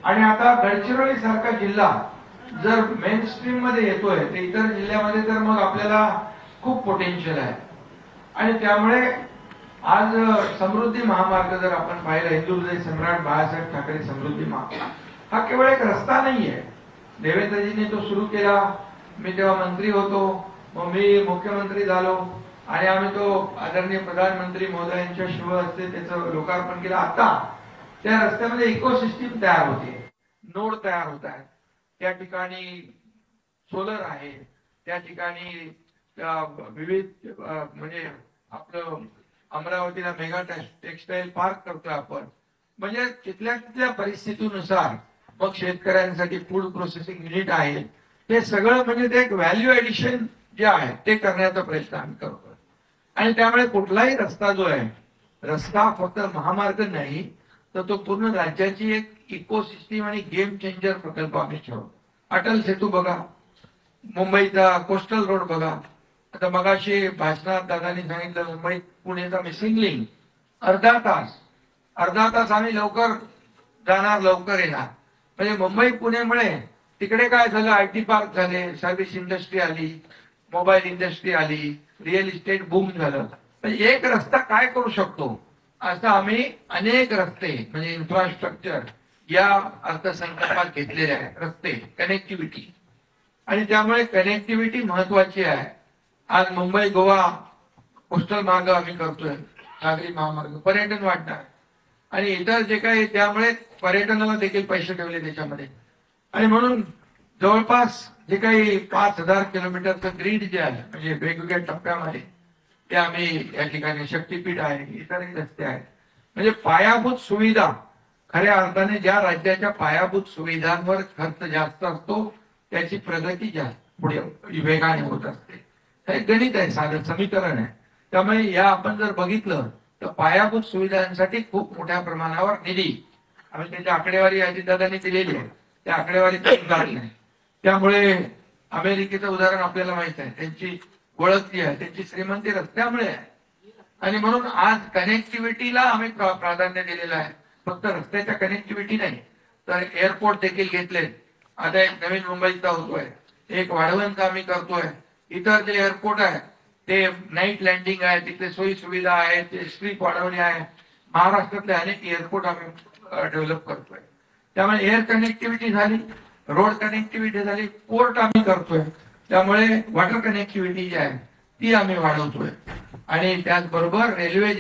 आणि आता गडचिरोली सारखा जिल्हा जर मेन स्ट्रीम मध्ये येतोय तर इतर जिल्ह्यामध्ये तर मग आपल्याला खूप पोटेन्शियल आहे. आणि त्यामुळे आज समृद्धी महामार्ग जर आपण पाहिला, हिंदुहृदय सम्राट बाळासाहेब ठाकरे समृद्धी महामार्ग हा केवळ एक रस्ता नाहीये. देवेंद्रजींनी तो सुरू केला, मी तेव्हा मंत्री होतो, मग मी मुख्यमंत्री झालो आणि आम्ही तो आदरणीय प्रधानमंत्री महोदयांच्या शुभ हस्ते त्याचं लोकार्पण केलं. आता त्या रस्त्यामध्ये इकोसिस्टीम तयार होते, नोड तयार होत आहेत. त्या ठिकाणी सोलर आहे, त्या ठिकाणी विविध म्हणजे आपलं अमरावतीला मेगा टेक्सटाईल पार्क करतोय आपण. म्हणजे तिथल्या तिथल्या परिस्थितीनुसार मग शेतकऱ्यांसाठी फूड प्रोसेसिंग युनिट आहे. ते सगळं म्हणजे ते एक व्हॅल्यू एडिशन जे आहे ते करण्याचा प्रयत्न आम्ही करतोय. आणि त्यामुळे कुठलाही रस्ता जो आहे, रस्ता फक्त महामार्ग नाही तर तो पूर्ण राज्याची एक इकोसिस्टीम आणि गेम चेंजर प्रकल्प आम्ही ठेवतो. अटल सेतू बघा, मुंबईचा कोस्टल रोड बघा. आता मगाशी भाषणात दादांनी सांगितलं मुंबई पुणेचा मिसिंग लिंक, अर्धा तास आम्ही लवकर जाणार, लवकर येणार. म्हणजे मुंबई पुणेमुळे तिकडे काय झालं, आयटी पार्क झाले, सर्व्हिस इंडस्ट्री आली, मोबाईल इंडस्ट्री आली, रिअल इस्टेट बूम झालं. म्हणजे एक रस्ता काय करू शकतो असं आम्ही अनेक रस्ते म्हणजे इन्फ्रास्ट्रक्चर या अर्थसंकल्पात घेतलेले आहे. रस्ते, कनेक्टिव्हिटी, आणि त्यामुळे कनेक्टिव्हिटी महत्वाची आहे. आज मुंबई गोवा कोस्टल मार्ग आम्ही करतोय, सागरी महामार्ग, पर्यटन वाढणार आणि इतर जे काही, त्यामुळे पर्यटनाला देखील पैसे ठेवले त्याच्यामध्ये. आणि म्हणून जवळपास जे काही 5,000 किलोमीटरचं ग्रीड जे आहे म्हणजे वेगवेगळ्या टप्प्यामध्ये ते आम्ही या ठिकाणी, शक्तीपीठ आहे, इतरही रस्ते आहेत. म्हणजे पायाभूत सुविधा, खऱ्या अर्थाने ज्या राज्याच्या पायाभूत सुविधांवर खर्च जास्त असतो त्याची प्रगती जास्त पुढे वेगाने होत असते. हे गणित आहे, साधं समीकरण आहे. त्यामुळे या आपण जर बघितलं तर पायाभूत सुविधांसाठी खूप मोठ्या प्रमाणावर निधी आम्ही त्याची आकडेवारी अजितदादांनी दिलेली आहे, त्या आकडेवारी नाही. त्यामुळे अमेरिकेचं उदाहरण आपल्याला माहित आहे, त्यांची ओळख जी आहे, त्यांची श्रीमंती रस्त्यामुळे आहे. आणि म्हणून आज कनेक्टिव्हिटीला आम्ही प्राधान्य दिलेलं आहे. फक्त रस्त्याच्या कनेक्टिव्हिटी नाही तर एअरपोर्ट देखील घेतले. आता एक नवीन मुंबईचा होतोय, एक वाढवणचा आम्ही करतोय. इतर जे एअरपोर्ट आहे ते नाईट लँडिंग आहे, तिथे सोयी सुविधा आहे, ते स्ट्रीप वाढवणे आहे. महाराष्ट्रातले अनेक एअरपोर्ट आम्ही डेव्हलप करतोय. त्यामुळे एअर कनेक्टिव्हिटी झाली, रोड कनेक्टिव्हिटी झाली, पोर्ट आम्ही करतोय. त्यामुळे वॉटर कनेक्टिव्हिटी जी आहे ती आम्ही वाढवतोय. आणि त्याचबरोबर रेल्वे